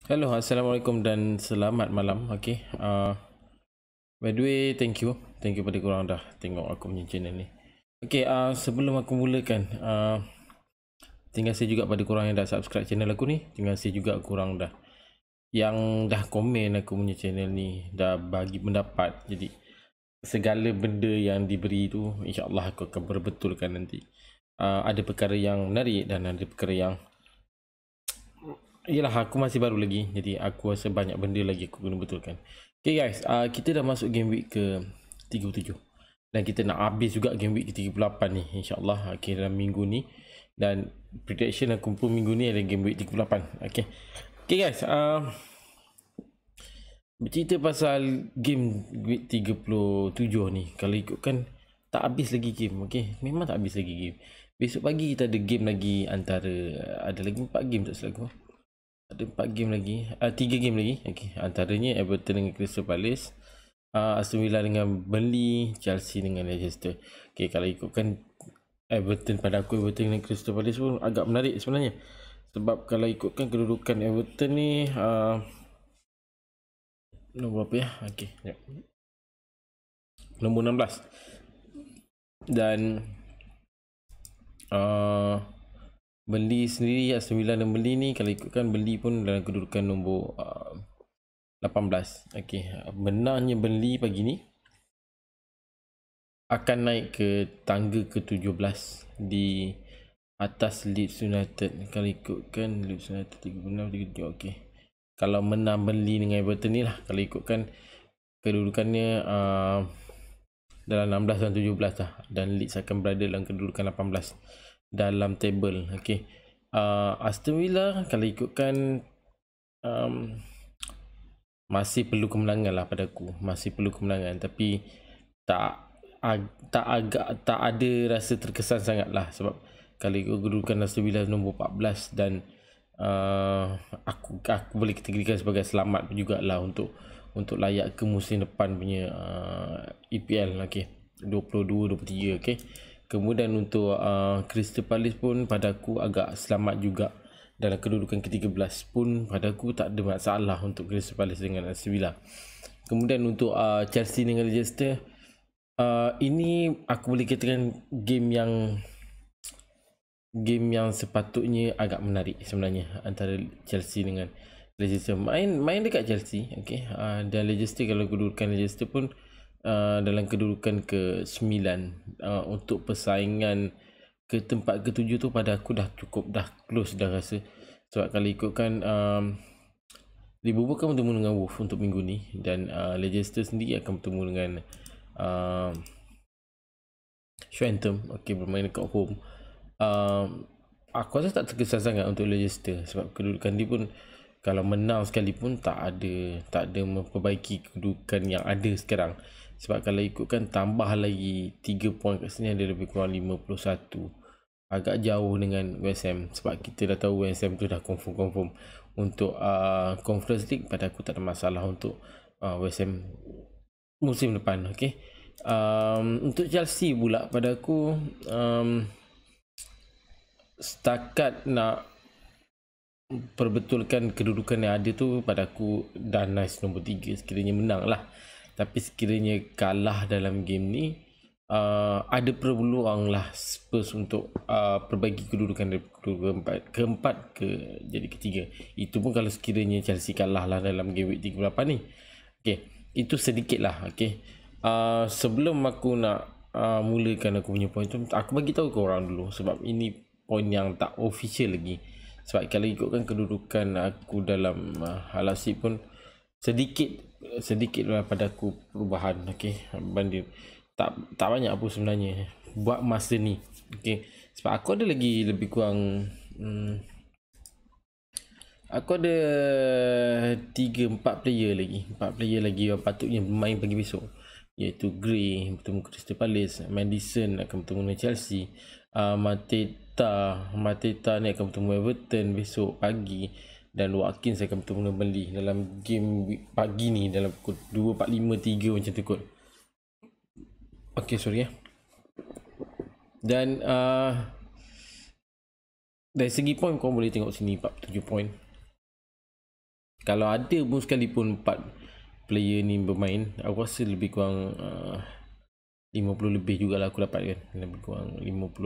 Hello, Assalamualaikum dan selamat malam. Okay, by the way, thank you pada korang dah tengok aku punya channel ni. Okay, sebelum aku mulakan, terima kasih juga pada korang yang dah subscribe channel aku ni. Terima kasih juga korang yang dah komen aku punya channel ni, dah bagi pendapat. Jadi segala benda yang diberi tu, insyaAllah aku akan perbetulkan nanti. Ada perkara yang menarik dan ada perkara yang yelah, aku masih baru lagi, jadi aku rasa banyak benda lagi aku kena betulkan. Okay guys, kita dah masuk game week ke 37 dan kita nak habis juga game week ke 38 ni, insyaAllah. Okay, dalam minggu ni, dan prediction aku pun minggu ni ada game week 38. Okay, okay guys, bercerita pasal game week 37 ni, kalau ikutkan tak habis lagi game. Okay, memang tak habis lagi game. Besok pagi kita ada game lagi, antara ada lagi 4 game tak salah aku. Ada 4 game lagi, 3 game lagi. Okay, antaranya Everton dengan Crystal Palace, Aston Villa dengan Burnley, Chelsea dengan Leicester. Okay, kalau ikutkan Everton, pada aku Everton dengan Crystal Palace pun agak menarik sebenarnya. Sebab kalau ikutkan kedudukan Everton ni, nombor berapa ya? Okay, ya. Nombor 16. Dan Burnley sendiri, Aston Villa dan Burnley ni, kalau ikutkan Burnley pun dalam kedudukan nombor 18. Okay, menangnya Burnley pagi ni akan naik ke tangga ke-17 di atas Leeds United. Kalau ikutkan Leeds United 36, 37. Okay, kalau menang Burnley dengan Everton ni lah, kalau ikutkan kedudukannya dalam 16 dan 17 lah, dan Leeds akan berada dalam kedudukan 18 dalam table. Okay, Aston Villa kalau ikutkan masih perlu kemenangan lah pada aku, masih perlu kemenangan, tapi tak tak ada rasa terkesan sangat lah. Sebab kalau ikut kedudukan Aston Villa nombor 14, dan aku boleh kategorikan sebagai selamat jugalah untuk layak ke musim depan punya EPL. Okay, 22-23. Okay, kemudian untuk Crystal Palace pun pada aku agak selamat juga dalam kedudukan ke-13 pun. Pada aku tak ada masalah untuk Crystal Palace dengan Aston Villa. Kemudian untuk Chelsea dengan Leicester, ini aku boleh katakan game yang sepatutnya agak menarik sebenarnya, antara Chelsea dengan Leicester. Main dekat Chelsea. Okay, dan Leicester, kalau kedudukan Leicester pun dalam kedudukan ke-9, untuk persaingan ke tempat ke-7 tu pada aku dah cukup, dah close dah rasa. Sebab kalau ikutkan Liverpool akan bertemu dengan Wolves untuk minggu ni, dan Leicester sendiri akan bertemu dengan Southampton. Okay, bermain dekat home. Aku rasa tak terkesan sangat untuk Leicester, sebab kedudukan dia pun kalau menang sekalipun tak ada memperbaiki kedudukan yang ada sekarang. Sebab kalau ikutkan tambah lagi 3 poin kat sini, ada lebih kurang 51, agak jauh dengan West Ham. Sebab kita dah tahu West Ham tu dah confirm untuk Conference League. Pada aku tak ada masalah untuk West Ham musim depan. Okay, untuk Chelsea pula, pada aku setakat nak perbetulkan kedudukan yang ada tu, pada aku dah nice nombor 3 sekiranya menang lah. Tapi sekiranya kalah dalam game ni, ada peluang lah Spurs untuk perbaiki kedudukan dari keempat ke jadi ketiga. Itu pun kalau sekiranya Chelsea kalah lah dalam game week 38 ni. Okay, itu sedikit lah. Okay, sebelum aku nak mulakan aku punya point tu, aku bagi tahu korang dulu, sebab ini point yang tak official lagi. Sebab kalau ikutkan kedudukan aku dalam halasip pun sedikit lah pada aku perubahan. Okay, banding tak banyak apa sebenarnya buat masa ni. Okay, sebab aku ada lagi lebih kurang aku ada 3-4 player lagi, 4 player lagi yang patutnya bermain pagi besok, iaitu Gray bertemu Crystal Palace, Madison akan bertemu dengan Chelsea, Mateta ni akan bertemu Everton besok pagi, dan Watkins akan bertemu dengan Burnley dalam game pagi ni, dalam pukul 2.45-3 macam tu kot. Okay, sorry ya. Dan dari segi point, kau boleh tengok sini 47 point. Kalau ada pun sekalipun 4 player ni bermain, aku rasa lebih kurang 50 lebih jugalah aku dapat kan. Lebih kurang 56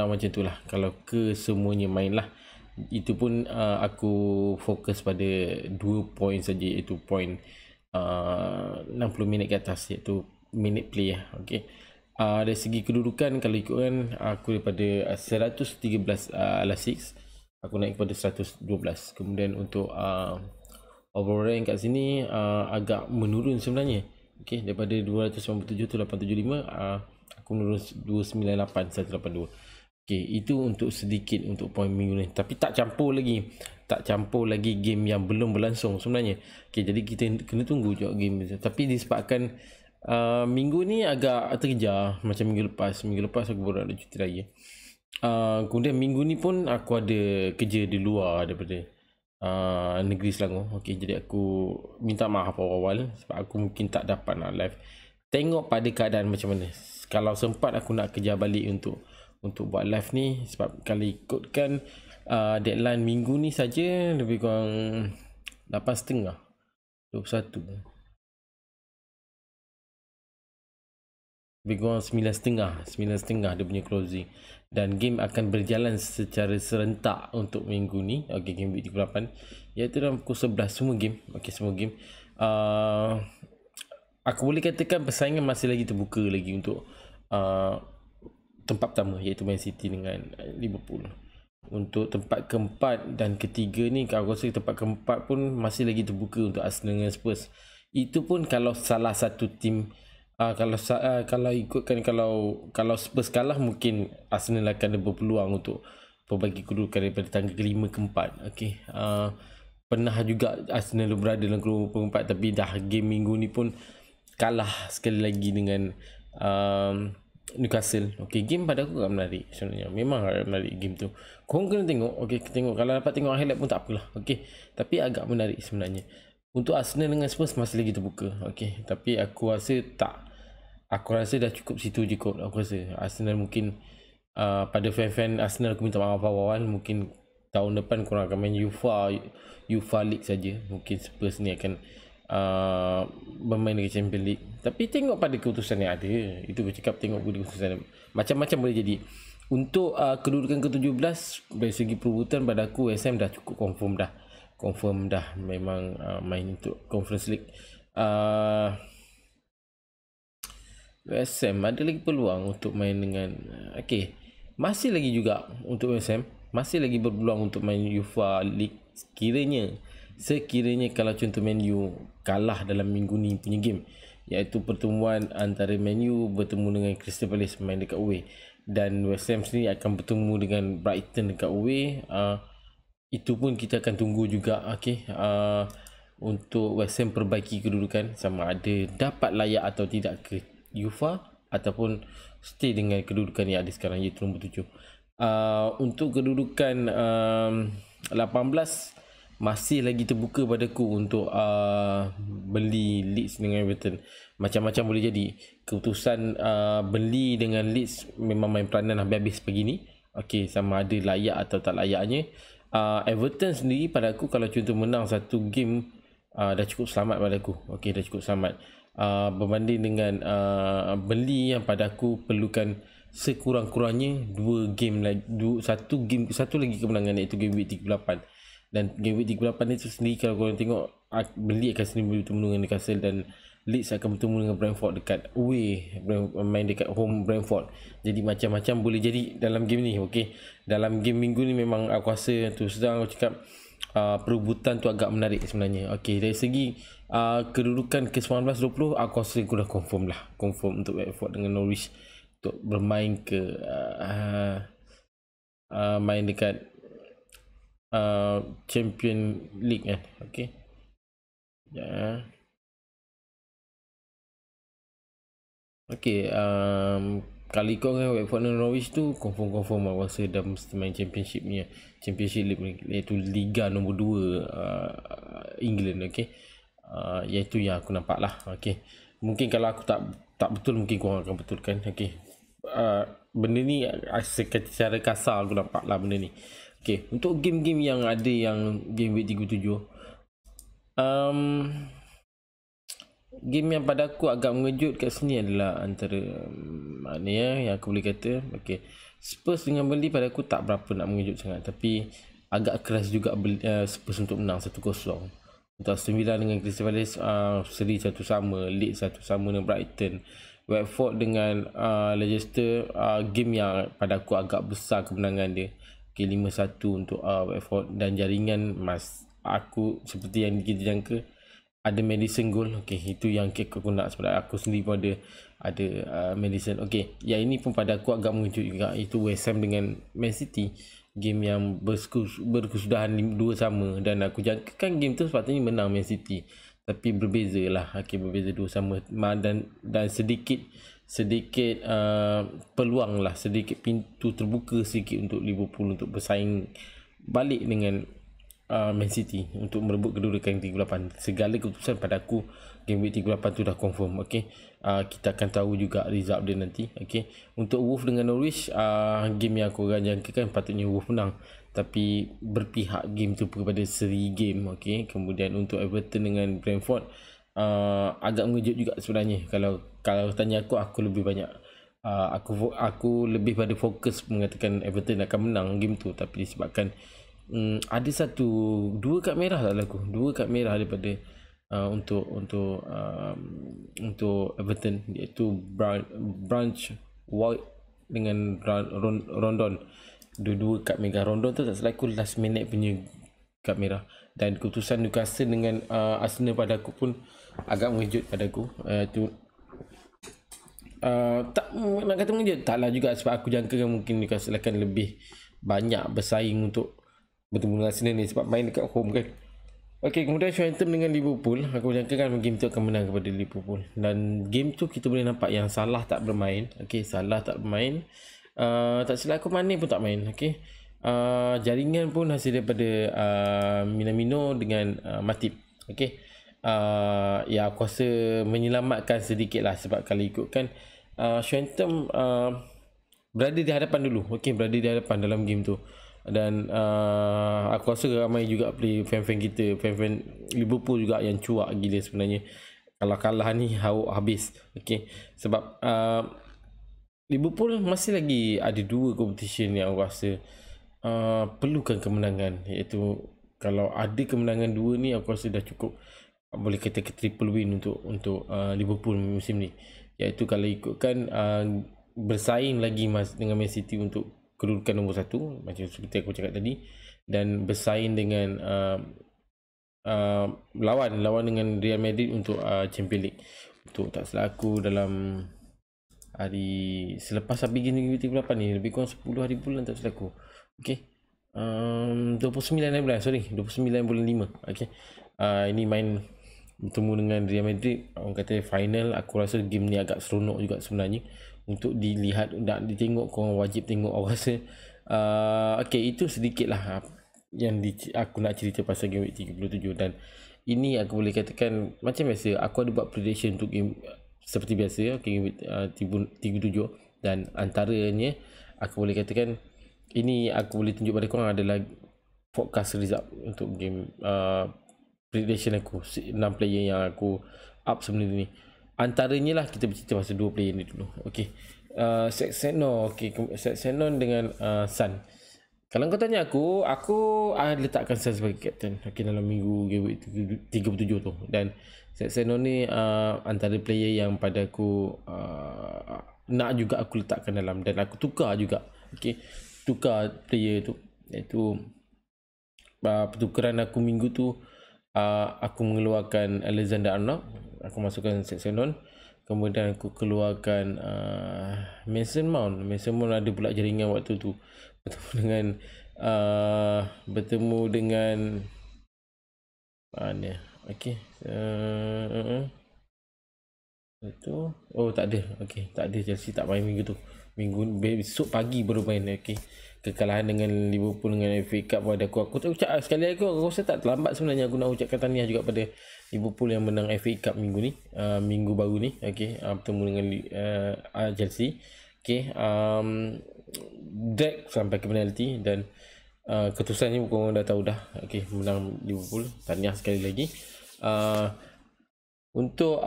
macam tu lah kalau ke semuanya main lah. Itu pun aku fokus pada 2 point saja, iaitu point 60 minit ke atas, iaitu minit play lah. Okay. Dari segi kedudukan, kalau ikutkan aku daripada 113 last 6 aku naik kepada 112. Kemudian untuk overall rank kat sini agak menurun sebenarnya. Okay, daripada 297 tu 875, aku menurun 298 182. Okay, itu untuk sedikit untuk poin minggu ni. Tapi tak campur lagi game yang belum berlangsung sebenarnya. Okay, jadi kita kena tunggu juga game tu. Tapi disebabkan minggu ni agak terkejar macam minggu lepas aku baru ada cuti raya. Kemudian minggu ni pun aku ada kerja di luar daripada negeri Selangor. Okay, jadi aku minta maaf awal-awal sebab aku mungkin tak dapat nak live. Tengok pada keadaan macam mana. Kalau sempat aku nak kejar balik untuk buat live ni, sebab kalau ikutkan deadline minggu ni saja lebih kurang 8.30 21 lebih kurang 9.30 dia punya closing, dan game akan berjalan secara serentak untuk minggu ni. Okay, game week 38 iaitu dalam pukul 11 semua game. Okay, semua game aku boleh katakan persaingan masih lagi terbuka lagi untuk tempat pertama, iaitu Man City dengan Liverpool. Untuk tempat keempat dan ketiga ni, aku rasa tempat keempat pun masih lagi terbuka untuk Arsenal dengan Spurs. Itu pun kalau salah satu tim kalau ikutkan kalau Spurs kalah, mungkin Arsenal akan ada berpeluang untuk perbaiki kedudukan daripada tangga kelima ke empat. Okay. Pernah juga Arsenal berada dalam keempat, tapi dah game minggu ni pun kalah sekali lagi dengan Newcastle. Okay, game pada aku agak menarik sebenarnya. Memang agak menarik game tu. Korang kena tengok. Okay, tengok. Kalau dapat tengok highlight pun tak apalah. Okay, tapi agak menarik sebenarnya. Untuk Arsenal dengan Spurs masih lagi terbuka. Okay, tapi aku rasa tak. Aku rasa dah cukup situ je kot. Aku rasa Arsenal mungkin pada fan-fan Arsenal aku minta maaf awal. Mungkin tahun depan korang akan main UEFA League saja. Mungkin Spurs ni akan bermain dengan Champions League. Tapi tengok pada keputusan yang ada. Itu aku cakap, tengok pada keputusan. Macam-macam boleh jadi. Untuk kedudukan ke-17 dari segi perebutan, pada aku SM dah cukup confirm dah memang main untuk Conference League. SM ada lagi peluang untuk main dengan okay, masih lagi juga untuk SM masih lagi berpeluang untuk main UEFA League sekiranya kalau contoh Man U kalah dalam minggu ni punya game, iaitu pertemuan antara Man U bertemu dengan Crystal Palace main dekat away, dan West Ham sendiri akan bertemu dengan Brighton dekat away. Itu pun kita akan tunggu juga. Okay, untuk West Ham perbaiki kedudukan sama ada dapat layak atau tidak ke UEFA ataupun stay dengan kedudukan yang ada sekarang, iaitu nombor 7. Untuk kedudukan 18 masih lagi terbuka padaku untuk beli Leeds dengan Everton. Macam-macam boleh jadi. Keputusan beli dengan Leeds memang main peranan habis-habis pagi ni. Okay, sama ada layak atau tak layaknya. Everton sendiri pada aku kalau contoh menang satu game dah cukup selamat pada aku. Okay, dah cukup selamat. Berbanding dengan beli yang pada aku perlukan sekurang-kurangnya 2 game lagi, satu lagi kemenangan, iaitu game week 38. Dan game week 38 itu sendiri kalau korang tengok, beli akan sendiri bertemu dengan Newcastle dan Leeds akan bertemu dengan Brentford dekat away, main dekat home Brentford. Jadi macam-macam boleh jadi dalam game ni. Okay, dalam game minggu ni memang aku rasa tu sedang aku cakap perebutan tu agak menarik sebenarnya. Okay, dari segi kedudukan ke 19-20 aku rasa aku dah confirm untuk Brentford dengan Norwich untuk bermain ke main dekat Champion League kan. Okay, ya. Okay, kalau ikutkan Watford dan Norwich tu confirm aku rasa dah mesti main Championship League, iaitu Liga nombor 2 England. Okay, iaitu yang aku nampak lah. Okay, mungkin kalau aku tak betul, mungkin korang akan betulkan. Okay, benda ni secara kasar aku nampak lah benda ni. Okay, untuk game-game yang ada yang game week 37, game yang pada aku agak mengejut kat sini adalah antara mana ya yang aku boleh kata, okay, Spurs dengan Burnley pada aku tak berapa nak mengejut sangat, tapi agak keras juga Spurs untuk menang 1-0. Untuk Aston Villa dengan Crystal Palace seri 1-1, Leeds 1-1 dengan Brighton, Watford dengan Leicester, game yang pada aku agak besar kemenangan dia, okay, 5-1 untuk Watford, dan jaringan aku seperti yang kita jangka ada Madison goal. Okay, itu yang aku nak sebab aku sendiri pun ada Madison. Okay, yang ini pun pada aku agak mengejut juga, itu West Ham dengan Man City, game yang berkesudahan 2-2, dan aku jangkakan game tu sepatutnya menang Man City, tapi berbeza lah. Okay, berbeza 2-2, dan sedikit peluang lah, sedikit pintu terbuka sedikit untuk Liverpool untuk bersaing balik dengan Man City untuk merebut kedudukan 38. Segala keputusan pada aku game week 38 tu dah confirm. Okay, kita akan tahu juga result dia nanti. Okay, untuk Wolves dengan Norwich, game yang aku akan jangkakan patutnya Wolves menang, tapi berpihak game tu kepada seri game. Okay, kemudian untuk Everton dengan Brentford, agak mengejut juga sebenarnya. Kalau tanya aku lebih banyak aku lebih pada fokus mengatakan Everton akan menang game tu, tapi disebabkan ada dua kad merah tak laku, dua kad merah daripada untuk Everton, iaitu Branch White dengan Rondon. Dua kad merah. Rondon tu tak selaku last minute punya kad merah, dan keputusan Newcastle dengan Arsenal pada aku pun agak mengejut pada aku. Tak nak kata mengejut taklah juga, sebab aku jangkakan mungkin Newcastle akan lebih banyak bersaing untuk bertemu dengan Arsenal ni sebab main dekat home kan. Okay, kemudian Southampton dengan Liverpool, aku jangkakan game tu akan menang kepada Liverpool, dan game tu kita boleh nampak yang Salah tak bermain. Okay, Salah tak bermain, tak silap aku Mane pun tak main. Okay, jaringan pun hasil daripada Minamino dengan Matip. Okay, ya aku rasa menyelamatkan sedikit lah, sebab kalau ikutkan Southampton berada di hadapan dulu. Okay, berada di hadapan dalam game tu, dan aku rasa ramai juga fan-fan kita, fan-fan Liverpool juga yang cuak gila sebenarnya. Kalau kalah ni habis. Okay, sebab Liverpool masih lagi ada dua competition yang aku rasa perlukan kemenangan, iaitu kalau ada kemenangan dua ni aku rasa dah cukup, boleh kata ke triple win untuk Liverpool musim ni, iaitu kalau ikutkan bersaing lagi dengan Man City untuk kedudukan nombor 1 macam seperti aku cakap tadi, dan bersaing dengan lawan dengan Real Madrid untuk Champions League. Untuk tak salah aku dalam hari selepas habis game 38 ni, lebih kurang 10 hari bulan tak salah aku. Okay, 29 bulan, sorry, 29 bulan 5. Okay, ini main bertemu dengan Real Madrid, orang kata final. Aku rasa game ni agak seronok juga sebenarnya untuk dilihat, nak ditengok, korang wajib tengok aku rasa. Okay, itu sedikit lah yang aku nak cerita pasal game week 37, dan ini aku boleh katakan macam biasa aku ada buat prediction untuk game seperti biasa. Okay, game week 37, dan antaranya aku boleh katakan ini aku boleh tunjuk pada korang adalah forecast result untuk game prediction aku 6 player yang aku up sebenarnya ni. Antaranya lah kita bercerita pasal 2 player ni dulu. Okay, Sexeno, okay, Sexeno dengan Sun. Kalau kau tanya aku letakkan Sun sebagai captain, okay, dalam minggu game 37 tu. Dan Sexeno ni antara player yang pada aku nak juga aku letakkan dalam, dan aku tukar juga. Okay, tukar player tu, iaitu pertukaran aku minggu tu, aku mengeluarkan Alexander Arnold, aku masukkan Sexton, kemudian aku keluarkan Mason Mount. Ada pula jaringan waktu tu bertemu dengan mana. Okey, itu tak ada. Okey, tak ada, Chelsea tak main minggu tu. Besok pagi baru main. Okey, kekalahan dengan Liverpool dengan FA Cup pada aku tak ucap sekali lagi. Aku rasa tak terlambat sebenarnya aku nak ucapkan tahniah juga pada Liverpool yang menang FA Cup minggu ni, minggu baru ni. Okey, bertemu dengan Chelsea. Okey, drag sampai ke penalti, dan keputusan ni korang dah tahu dah. Okay, menang Liverpool. Tahniah sekali lagi. Untuk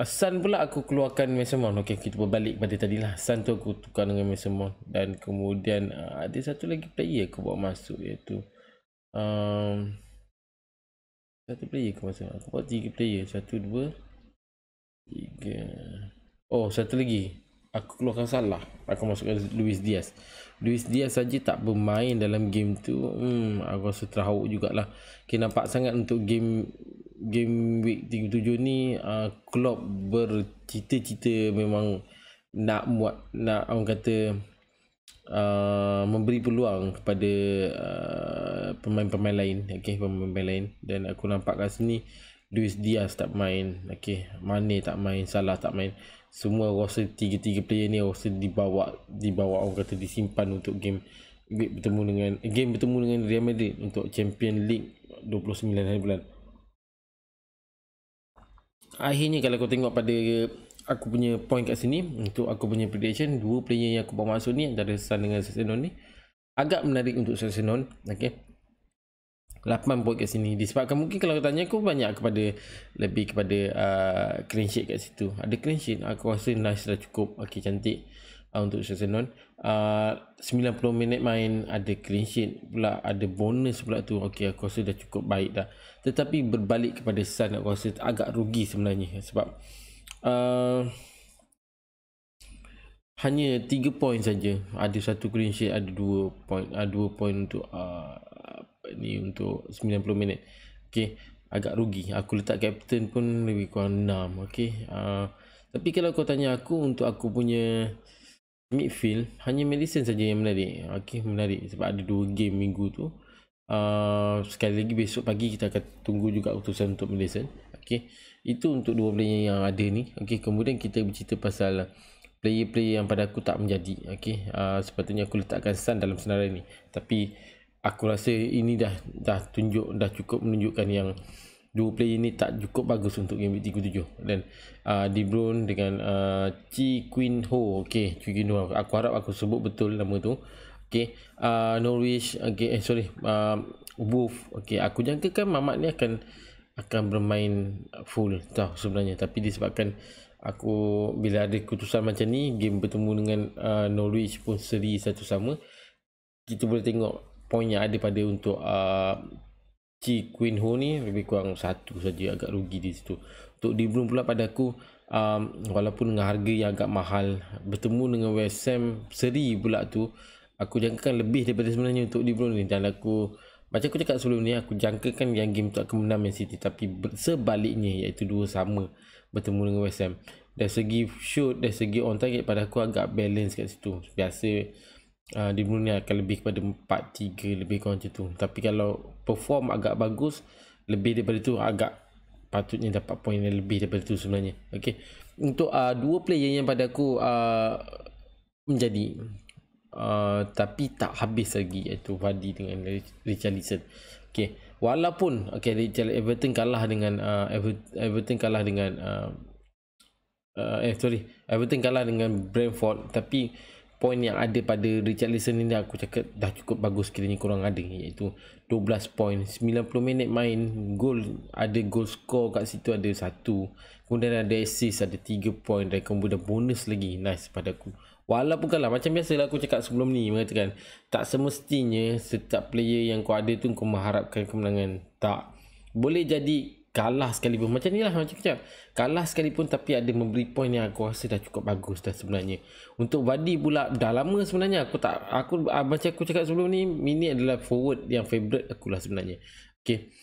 Sun pula aku keluarkan Mason Mount. Okay, kita berbalik pada tadi lah. Sun tu aku tukar dengan Mason Mount. Dan kemudian ada satu lagi player aku bawa masuk, iaitu satu player aku masuk. Aku buat 3 player. 1, 2, 3. Oh, satu lagi aku keluarkan Salah. Aku masukkan Luis Diaz. Luis Diaz saja tak bermain dalam game tu. Aku rasa terhauk jugalah. Okay, nampak sangat untuk game week 37 ni Klopp bercita-cita memang nak orang kata memberi peluang kepada pemain-pemain lain. Okay, pemain-pemain lain. Dan aku nampak kat sini Luis Diaz tak main, okay, Mane tak main, Salah tak main. Semua rasa tiga player ni rasa dibawa orang kata disimpan untuk game bertemu dengan Real Madrid untuk Champions League 29 hari bulan. Akhirnya kalau kau tengok pada aku punya point kat sini, untuk aku punya prediction, 2 player yang aku bawa masuk ni antara Son dengan Sessegnon ni agak menarik untuk Sessegnon. Okay, 8 point kat sini. Disebabkan mungkin kalau tanya aku banyak lebih kepada clean sheet kat situ. Ada clean sheet, aku rasa nice dah cukup. Okay, cantik untuk Sessegnon. 90 minit main, ada clean sheet pula, ada bonus pula tu. Okay, aku rasa dah cukup baik dah. Tetapi berbalik kepada Son, aku rasa agak rugi sebenarnya. Sebab hanya 3 point saja. Ada 1 clean sheet, ada 2 point, 2 point untuk ni untuk 90 minit. Okey, agak rugi. Aku letak captain pun lebih kurang 6. Okey. Tapi kalau kau tanya aku, untuk aku punya midfield, hanya Maddison saja yang menarik. Okey, menarik sebab ada 2 game minggu tu. Sekali lagi besok pagi kita akan tunggu juga utusan untuk Maddison. Okey, itu untuk 2 player yang ada ni. Okey, kemudian kita bercerita pasal player-player yang pada aku tak menjadi. Okey, sepatutnya aku letakkan Son dalam senarai ni, tapi aku rasa ini dah cukup menunjukkan yang 2 player ni tak cukup bagus untuk game week 37. Dan De Bruyne dengan Chi Quin Ho. Okey, Chi Quin Ho, aku harap aku sebut betul nama tu. Okey, Norwich, okey, Wolf. Okey, aku jangkakan Mamat ni akan bermain full tau sebenarnya, tapi disebabkan aku bila ada keputusan macam ni, game bertemu dengan Norwich pun seri satu sama, kita boleh tengok point yang ada pada untuk Chi Quin Ho ni lebih kurang 1 saja, agak rugi di situ. Untuk De Bruyne pula pada aku, walaupun dengan harga yang agak mahal, bertemu dengan West Ham seri pula tu, aku jangkakan lebih daripada sebenarnya untuk De Bruyne ni. Dan macam aku cakap sebelum ni, aku jangkakan yang game tu akan menang Man City, tapi sebaliknya, iaitu 2 sama bertemu dengan West Ham. Dari segi shoot, dari segi on target, pada aku agak balance kat situ. Biasa De Bruyne ni akan lebih kepada 4-3, lebih kurang macam tu. Tapi kalau perform agak bagus, lebih daripada tu, agak patutnya dapat poin yang lebih daripada tu sebenarnya. Okay, untuk 2 player yang pada aku menjadi tapi tak habis lagi, iaitu Vardy dengan Richarlison. Okay, walaupun Everton kalah dengan Everton kalah dengan Brentford, tapi poin yang ada pada Richarlison ni aku cakap dah cukup bagus kiranya korang ada, iaitu 12 poin, 90 minit main, ada goal score kat situ ada 1, kemudian ada assist ada 3 poin, dan kemudian bonus lagi. Nice pada aku. Walaupun kalah, macam biasalah aku cakap sebelum ni, mengatakan tak semestinya setiap player yang kau ada tu kau mengharapkan kemenangan. Tak, boleh jadi kalah sekalipun, macam ni lah, macam cakap kalah sekalipun tapi ada memberi poin yang aku rasa dah cukup bagus dah sebenarnya. Untuk Vardy pula, dah lama sebenarnya macam aku cakap sebelum ni, ini adalah forward yang favourite aku lah sebenarnya. Okay,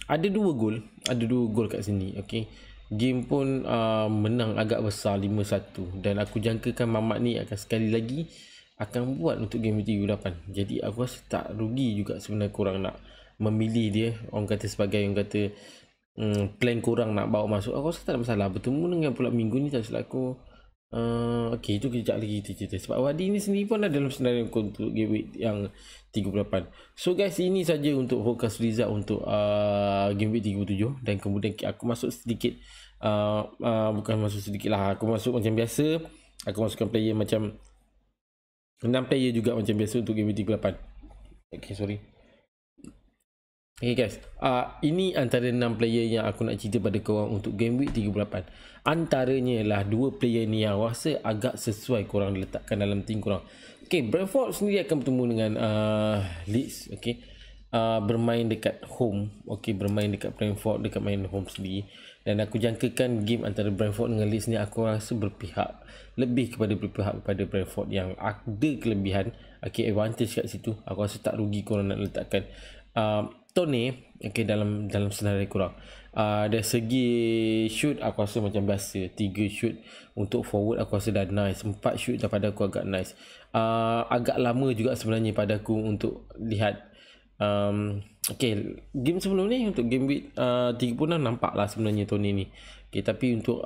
ada 2 gol kat sini. Okay, game pun menang agak besar 5-1, dan aku jangkakan Mamat ni akan sekali lagi akan buat untuk game 38. Jadi aku rasa tak rugi juga sebenarnya korang nak memilih dia, orang kata sebagai orang kata plan korang nak bawa masuk. Aku rasa tak ada masalah. Bertemu dengan pula minggu ni, tak silap aku. Okay, itu kejap lagi kita cerita, sebab Vardy ni sendiri pun ada dalam senarai untuk game week yang 38. So guys, ini saja untuk fokus result untuk game week 37. Dan kemudian aku masuk sedikit, bukan masuk sedikit lah, aku masuk macam biasa. Aku masukkan player macam 6 player juga macam biasa untuk game week 38. Okay, sorry. Okay guys, ini antara 6 player yang aku nak cerita pada korang untuk game week 38. Antaranya lah 2 player ni yang rasa agak sesuai korang letakkan dalam team korang. Okay, Brentford sendiri akan bertemu dengan Leeds. Okay, bermain dekat home. Okay, bermain dekat Brentford, dekat main home sendiri. Dan aku jangkakan game antara Brentford dengan Leeds ni aku rasa lebih kepada Brentford yang ada kelebihan. Okay, advantage kat situ. Aku rasa tak rugi korang nak letakkan Tony, okay, dalam senarai korang. Dari segi shoot aku rasa macam biasa, 3 shoot untuk forward aku rasa dah nice, 4 shoot dah pada aku agak nice. Agak lama juga sebenarnya pada aku untuk lihat okay, game sebelum ni untuk game week 36 nampak lah sebenarnya Tony ni. Okay, tapi untuk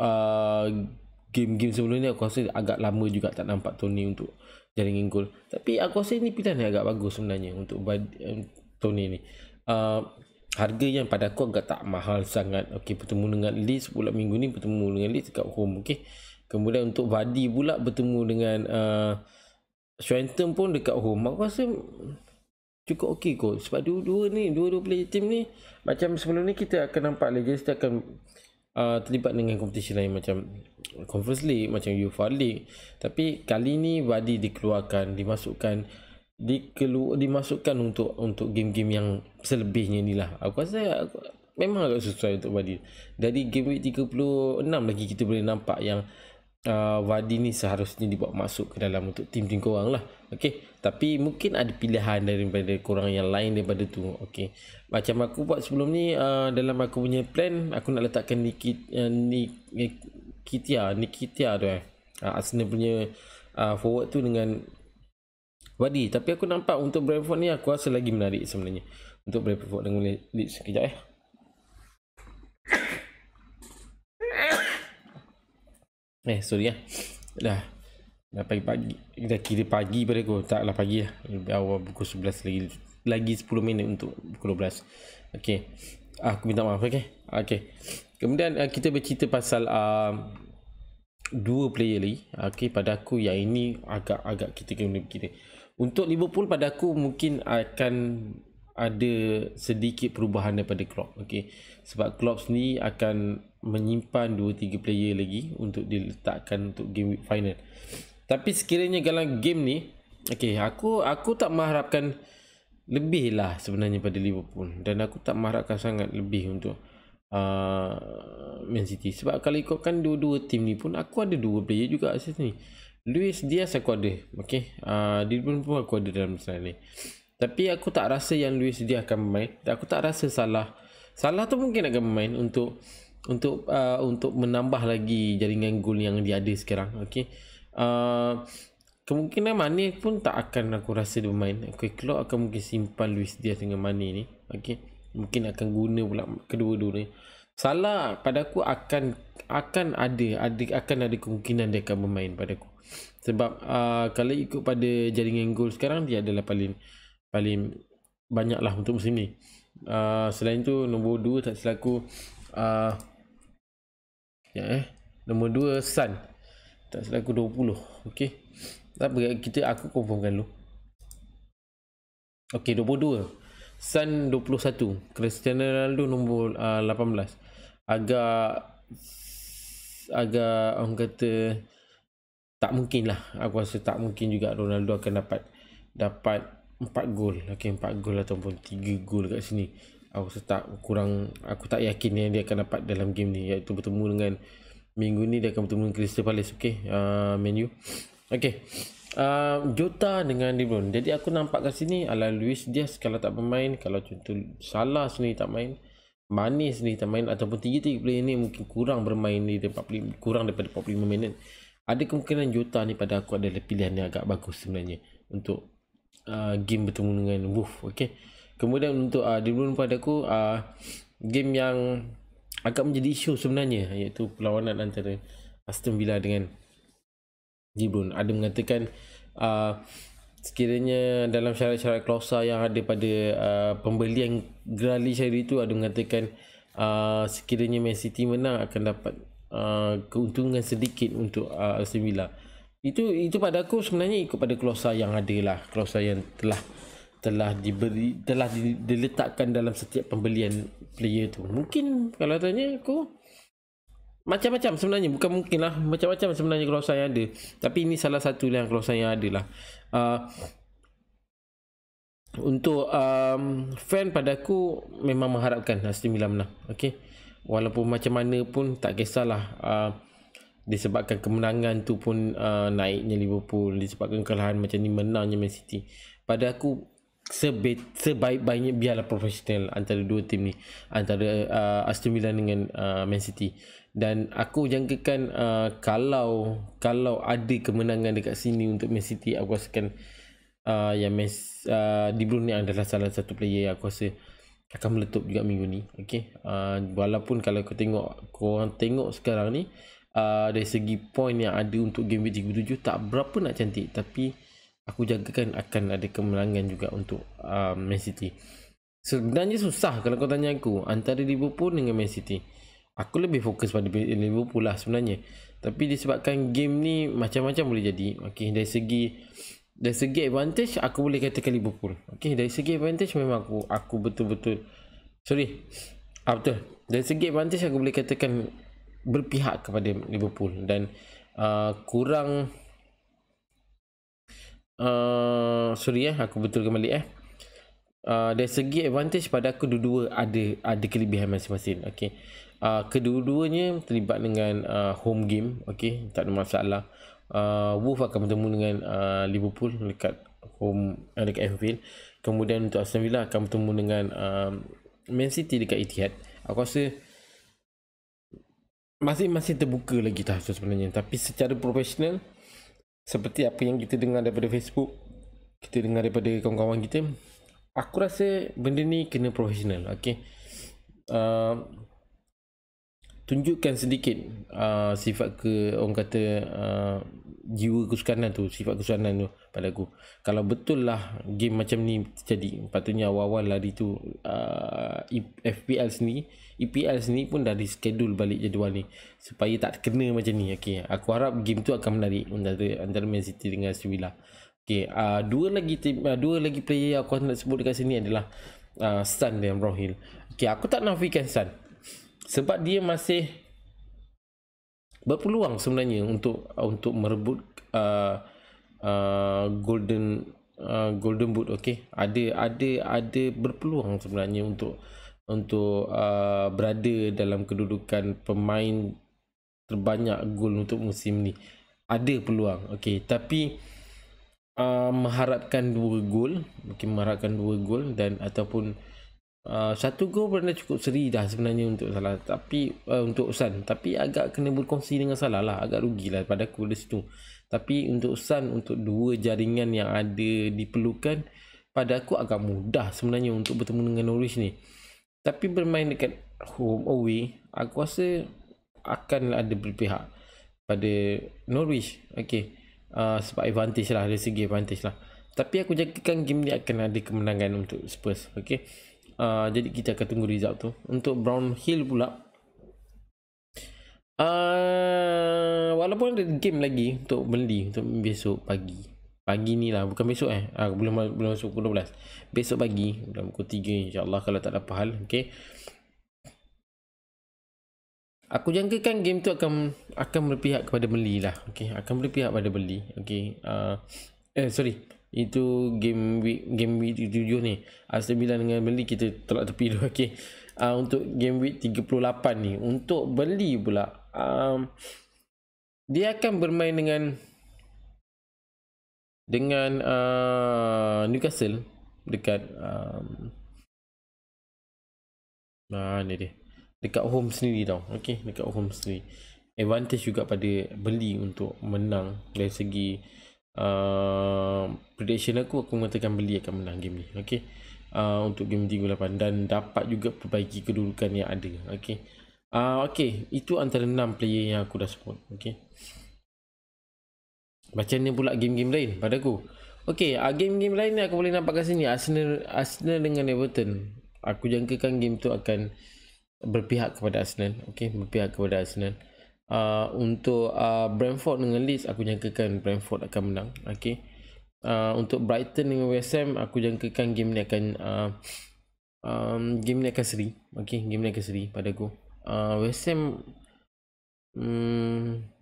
game-game sebelum ni aku rasa agak lama juga tak nampak Tony untuk jaringin gol. Tapi aku rasa ini pilihan yang agak bagus sebenarnya untuk Tony ni. Harga yang pada aku agak tak mahal sangat. Okay, bertemu dengan Leeds pula minggu ni, bertemu dengan Leeds dekat home. Okay, kemudian untuk Vardy pula bertemu dengan Swinton pun dekat home. Aku rasa cukup okey kot, sebab dua-dua player team ni macam sebelum ni kita akan nampak Leicester akan terlibat dengan kompetisi lain macam Conference League, macam UEFA League. Tapi kali ni Vardy dimasukkan untuk game-game yang selebihnya ni lah. Aku rasa memang agak sesuai untuk Vardy. Dari game week 36 lagi kita boleh nampak yang Vardy ni seharusnya dibawa masuk ke dalam untuk tim-tim korang lah. Okay, tapi mungkin ada pilihan daripada korang yang lain daripada tu. Okay, macam aku buat sebelum ni, dalam aku punya plan aku nak letakkan Nikitia tu Arsenal punya forward tu dengan Vardy. Tapi aku nampak untuk Brentford ni aku rasa lagi menarik sebenarnya untuk Brentford dengan Leeds. Sekejap sorry dah pagi-pagi, dah kira pagi pada aku, taklah pagi lah, lebih awal pukul 11 lagi 10 minit untuk pukul 12. Okay, aku minta maaf. Okay, kemudian kita bercerita pasal 2 player lagi. Okay, pada aku yang ini agak kita kena berkira. Untuk Liverpool pada aku mungkin akan ada sedikit perubahan daripada Klopp. Okay, sebab Klopp sendiri akan menyimpan 2-3 player lagi untuk diletakkan untuk game week final. Tapi sekiranya dalam game ni, okay, aku tak mengharapkan lebih lah sebenarnya pada Liverpool, dan aku tak mengharapkan sangat lebih untuk Man City. Sebab kalau ikutkan dua-dua tim ni pun aku ada 2 player juga kat sini. Luis Diaz aku ada, okay, Dilbun pun aku ada dalam sana ni. Tapi aku tak rasa yang Luis Diaz akan bermain. Aku tak rasa Salah tu mungkin akan bermain untuk menambah lagi jaringan gol yang dia ada sekarang. Okay, kemungkinan Mane pun tak akan aku rasa dia bermain. Okay, Klopp akan mungkin simpan Luis Diaz dengan Mane ni. Okay, mungkin akan guna pula kedua-dua ni. Salah pada aku akan ada kemungkinan dia akan bermain pada aku. Sebab kalau ikut pada jaringan gol sekarang, dia adalah paling banyak lah untuk musim ni. Selain tu nombor 2 tak selaku nombor 2 Son tak selaku 20. Okay, aku confirmkan dulu. Okay, nombor 2 Son 21, Cristiano Ronaldo nombor 18. Agak orang kata tak mungkin lah. Aku rasa tak mungkin juga Ronaldo akan dapat 4 gol. Okay, 4 gol ataupun 3 gol kat sini. Aku tak yakin yang dia akan dapat dalam game ni, iaitu bertemu dengan minggu ni dia akan bertemu dengan Crystal Palace. Okay, Man U. Okay, Jota dengan De Bruyne. Jadi aku nampak kat sini ala Luis Diaz kalau tak bermain, kalau contoh Salah sendiri tak main, Mane sendiri tak main, ataupun 3 player ni mungkin kurang bermain di kurang daripada 45 minit, ada kemungkinan Jota ni pada aku adalah pilihan yang agak bagus sebenarnya untuk game bertemu dengan Wolf. Okay, kemudian untuk De Bruyne pada aku game yang agak menjadi isu sebenarnya, iaitu perlawanan antara Aston Villa dengan De Bruyne. Ada mengatakan sekiranya dalam syarat-syarat klausa yang ada pada pembelian Grealish hari itu, ada mengatakan sekiranya Man City menang akan dapat keuntungan sedikit untuk Aston Villa. Itu pada aku sebenarnya ikut pada klausa yang ada lah, klausa yang telah diletakkan dalam setiap pembelian player tu. Mungkin kalau tanya aku, macam-macam sebenarnya, bukan mungkin lah, macam-macam sebenarnya klausa yang ada, tapi ini salah satu yang klausa yang ada lah. Untuk fan pada aku memang mengharapkan Aston Villa menang, okay? Walaupun macam mana pun tak kisahlah, disebabkan kemenangan tu pun naiknya Liverpool, disebabkan kekalahan macam ni menangnya Man City. Pada aku sebaik-baiknya biarlah profesional antara dua tim ni, antara Aston Villa dengan Man City. Dan aku jangkakan kalau ada kemenangan dekat sini untuk Man City, aku rasakan yang De Bruyne adalah salah satu player yang aku rasa akan meletup juga minggu ni, okay? Walaupun kalau korang tengok sekarang ni, dari segi point yang ada untuk game week 37 tak berapa nak cantik, tapi aku jagakan akan ada kemenangan juga untuk Man City. Sebenarnya susah kalau kau tanya aku antara Liverpool dengan Man City. Aku lebih fokus pada Liverpool lah sebenarnya, tapi disebabkan game ni macam-macam boleh jadi, okay? Dari segi advantage aku boleh katakan Liverpool, okay? Dari segi advantage memang aku betul-betul betul. Dari segi advantage aku boleh katakan berpihak kepada Liverpool, dan kurang aku betulkan balik dari segi advantage pada aku dua-dua ada kelebihan masing-masing, okay? Kedua-duanya terlibat dengan home game, okay? Tak ada masalah. Wolves akan bertemu dengan Liverpool dekat home, dekat Anfield. Kemudian untuk Aston Villa akan bertemu dengan Man City dekat Etihad. Aku rasa masing-masing terbuka lagi tahap sebenarnya, tapi secara profesional, seperti apa yang kita dengar daripada Facebook, kita dengar daripada kawan-kawan kita, aku rasa benda ni kena profesional, okay? Tunjukkan sedikit sifat orang kata jiwa kesukanan tu, sifat kesukanan tu pada aku. Kalau betul lah game macam ni terjadi, patutnya awal-awal lari tu EPL sendiri pun dah di schedule balik jadual ni supaya tak kena macam ni, okay? Aku harap game tu akan menarik antara Man City dengan Aston Villa, okay? Dua lagi player yang aku nak sebut dekat sini adalah Son dan Brownhill. Okay, aku tak nafikan Son sebab dia masih berpeluang sebenarnya untuk merebut golden boot, okay? Ada berpeluang sebenarnya untuk berada dalam kedudukan pemain terbanyak gol untuk musim ni. Ada peluang, okay? Tapi mengharapkan 2 gol, mungkin mengharapkan 2 gol dan ataupun 1 gol pun dah cukup seri dah sebenarnya untuk Salah, tapi untuk Son, tapi agak kena berkongsi dengan Salah lah, agak rugilah pada aku di situ. Tapi untuk Son, untuk 2 jaringan yang ada diperlukan, pada aku agak mudah sebenarnya untuk bertemu dengan Norwich ni. Tapi bermain dekat home away, aku rasa akan ada berpihak pada Norwich, okay? Sebab advantage lah, dari segi advantage lah. Tapi aku jadikan game ni akan ada kemenangan untuk Spurs, okay? Jadi kita akan tunggu result tu. Untuk Brownhill pula, walaupun ada game lagi untuk beli untuk besok pagi ni lah, bukan besok belum masuk pukul 12, besok pagi dalam pukul 3 insyaAllah kalau tak ada apa hal, okay? Aku jangkakan game tu akan berpihak kepada beli lah, okay? Akan berpihak pada beli, okay? Itu game week 7 ni Aston Villa dengan beli, kita tolak tepi dulu, okay? Untuk game week 38 ni, untuk beli pula, dia akan bermain dengan Newcastle dekat ni dia, dekat home sendiri tau, okay? Dekat home sendiri, advantage juga pada beli untuk menang. Dari segi prediction aku mengatakan beli akan menang game ni, okay? Untuk game 38 dan dapat juga perbaiki kedudukan yang ada, okay? Okay, itu antara 6 player yang aku dah sebut, okay? Macam ni pula game-game lain pada aku, okay? Game-game lain ni aku boleh nampak kat sini, Arsenal dengan Everton. Aku jangkakan game tu akan berpihak kepada Arsenal, okay? Berpihak kepada Arsenal. Untuk Brentford dengan Leeds, aku jangkakan Brentford akan menang. Okay. Untuk Brighton dengan West Ham, aku jangkakan game ni akan seri. Okay, game ni akan seri pada aku. West Ham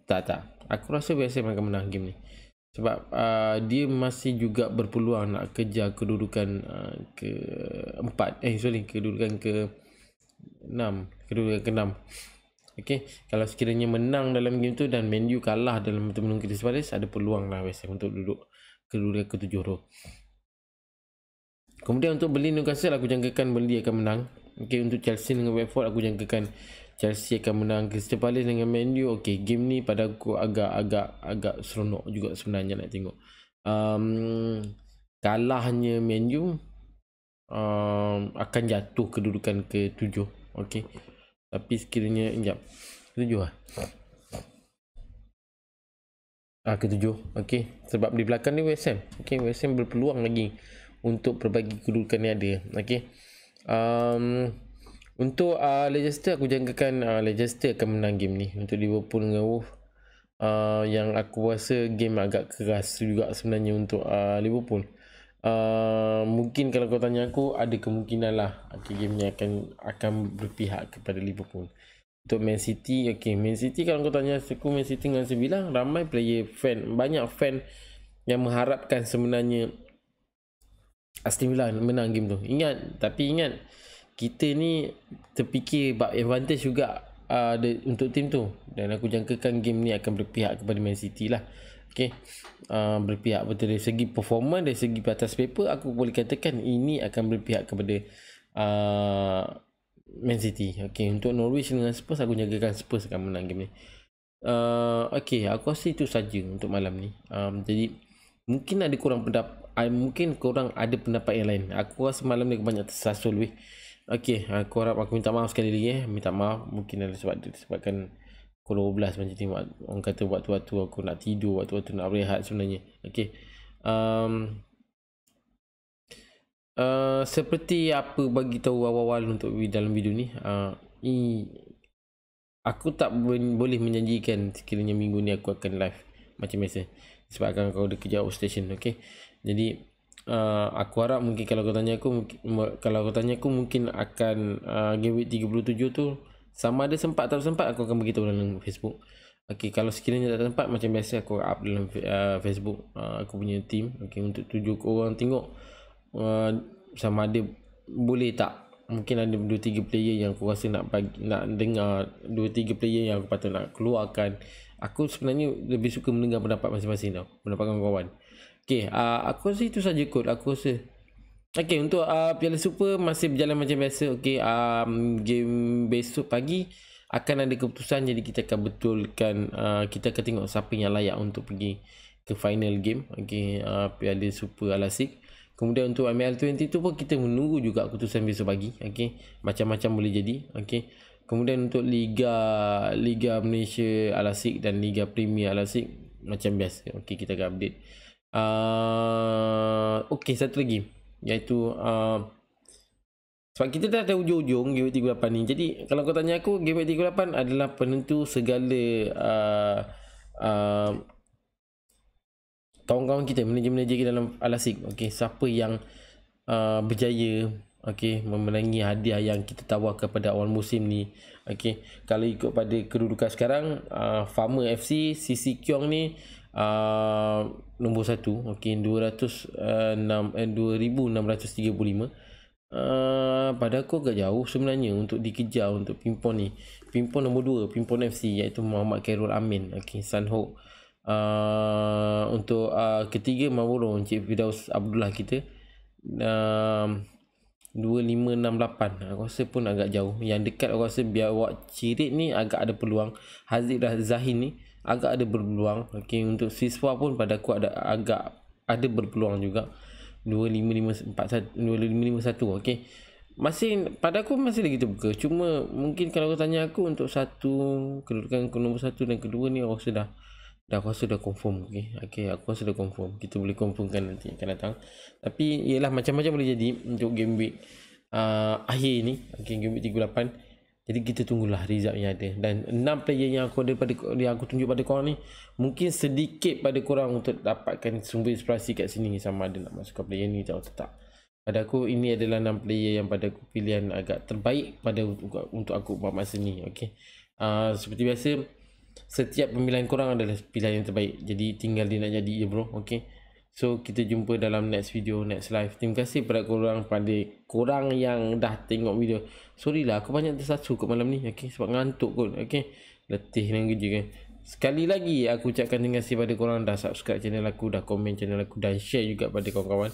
tak. Aku rasa West Ham akan menang game ni. Sebab dia masih juga berpeluang nak kejar kedudukan kedudukan ke-6. Okay, kalau sekiranya menang dalam game tu dan Man U kalah dalam bertemu Crystal Palace, ada peluang lah West Ham untuk duduk kedudukan ke-7 tu. Kemudian untuk Burnley Newcastle, aku jangkakan Burnley akan menang. Okay, untuk Chelsea dengan Watford, aku jangkakan Chelsea akan menang. Crystal Palace dengan Man U, okay, game ni pada aku agak seronok juga sebenarnya nak tengok. Kalahnya Man U akan jatuh kedudukan ke-7. Okay, tapi sekiranya ke-7 lah. Ke-7. Okay, sebab di belakang ni West Ham. Okay, West Ham berpeluang lagi untuk berbagi kedudukan yang ada. Okay. Untuk Leicester, aku jangkakan Leicester akan menang game ni. Untuk Liverpool dengan Wolves, yang aku rasa game agak keras juga sebenarnya untuk Liverpool. Mungkin kalau kau tanya aku, ada kemungkinan lah game ni akan berpihak kepada Liverpool. Untuk Man City, okay, Man City kalau kau tanya aku, Man City dengan Sevilla, ramai player fan, banyak fan yang mengharapkan sebenarnya Aston Villa menang game tu. Ingat, kita ni terfikir advantage juga untuk tim tu, dan aku jangkakan game ni akan berpihak kepada Man City lah. Okay, berpihak betul dari segi performa, dari segi atas paper, aku boleh katakan ini akan berpihak kepada Man City. Okay, untuk Norwich dengan Spurs, aku jangkakan Spurs akan menang game ni. Okay, aku rasa itu saja untuk malam ni. Jadi mungkin ada korang ada pendapat yang lain. Aku rasa malam ni banyak tersasul weh. Okay, aku minta maaf sekali lagi. Minta maaf, mungkin ada disebabkan pukul 12 macam ni. Orang kata waktu-waktu aku nak tidur, waktu-waktu nak berehat sebenarnya. Okay, seperti apa bagi tahu awal-awal untuk dalam video ni, aku tak boleh menjanjikan sekiranya minggu ni aku akan live macam biasa, sebabkan aku ada kerja outstation. Okay, jadi aku harap mungkin kalau kau tanya aku mungkin akan game week 37 tu sama ada sempat atau sempat, aku akan beritahu dalam Facebook. Okay, kalau sekiranya tak sempat, macam biasa aku up dalam Facebook aku punya team. Okay, untuk tunjuk orang tengok sama ada boleh tak. Mungkin ada 2-3 player yang aku rasa nak dengar, 2-3 player yang aku patut nak keluarkan. Aku sebenarnya lebih suka mendengar pendapat masing-masing tau, pendapat kawan-kawan. Okay, aku rasa itu saja kot. Aku rasa okay, untuk Piala Super masih berjalan macam biasa. Okay, game besok pagi akan ada keputusan, jadi kita akan betulkan, kita akan tengok siapa yang layak untuk pergi ke final game. Okay, Piala Super Al-Asik. Kemudian untuk ML20 tu pun kita menunggu juga keputusan besok pagi. Okay, macam-macam boleh jadi. Okay, kemudian untuk Liga Malaysia Al-Asik dan Liga Premier Al-Asik macam biasa. Okay, kita akan update. Okay, satu lagi, iaitu sebab kita dah ada hujung-hujung game 38 ni. Jadi kalau kau tanya aku, game 38 adalah penentu segala kawan-kawan kita, manajer-manajer kita dalam Al-Asik. Okay, siapa yang berjaya, okay, memenangi hadiah yang kita tawarkan pada awal musim ni. Okay, kalau ikut pada kedudukan sekarang, Farmer FC CC Kiong ni nombor 1. Okay, 2635. Pada aku agak jauh sebenarnya untuk dikejar untuk Pimpon ni. Pimpon nombor 2, Pimpon FC, iaitu Muhammad Khairul Amin. Okay, Sunhope. Untuk ketiga Marlboro, Encik Firdaus Abdullah kita, 2568. Aku rasa pun agak jauh. Yang dekat aku rasa Biawak Cirit ni agak ada peluang. Haziq Zahin ni agak ada berpeluang. Okay, untuk Siswa pun pada aku agak ada berpeluang juga, 2551. Okay, masih pada aku masih lagi terbuka. Cuma mungkin kalau kau tanya aku untuk kedudukan nombor 1 dan kedua ni, aku rasa aku rasa dah confirm. Okay, aku rasa dah confirm. Kita boleh confirmkan nanti akan datang. Tapi ialah macam-macam boleh jadi untuk game week akhir ni. Okay, game week 38. Jadi kita tunggulah result yang ada. Dan 6 player yang aku ada yang aku tunjuk pada korang ni, mungkin sedikit pada korang untuk dapatkan sumber inspirasi kat sini, sama ada nak masukkan player ni atau tak. Pada aku ini adalah 6 player yang pada aku pilihan agak terbaik pada untuk aku buat masa ni. Okay, seperti biasa, setiap pemilihan korang adalah pilihan yang terbaik. Jadi tinggal dia nak jadi je bro. Okay, so kita jumpa dalam next video, next live. Terima kasih pada korang yang dah tengok video. Sorry lah aku banyak tersasu kat malam ni. Okay, sebab ngantuk kot. Okay, letih dengan kerja kan. Sekali lagi aku ucapkan terima kasih pada korang dah subscribe channel aku, dah komen channel aku, dan share juga pada kawan-kawan.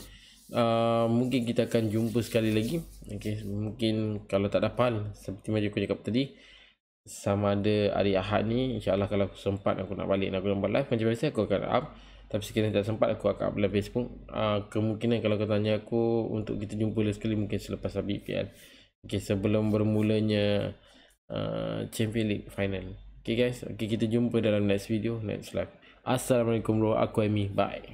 Mungkin kita akan jumpa sekali lagi. Okay, mungkin kalau tak dapat seperti macam aku cakap tadi, sama ada hari Ahad ni, insyaAllah kalau aku sempat aku nak balik nak buat live macam biasa aku akan up. Tapi sekiranya tak sempat aku akan up live Facebook. Kemungkinan kalau kau tanya aku untuk kita jumpa lagi sekali mungkin selepas habis PL. Okay, sebelum bermulanya Champions League final. Okay guys, okay, kita jumpa dalam next video, next live. Assalamualaikum bro, aku Amy, bye.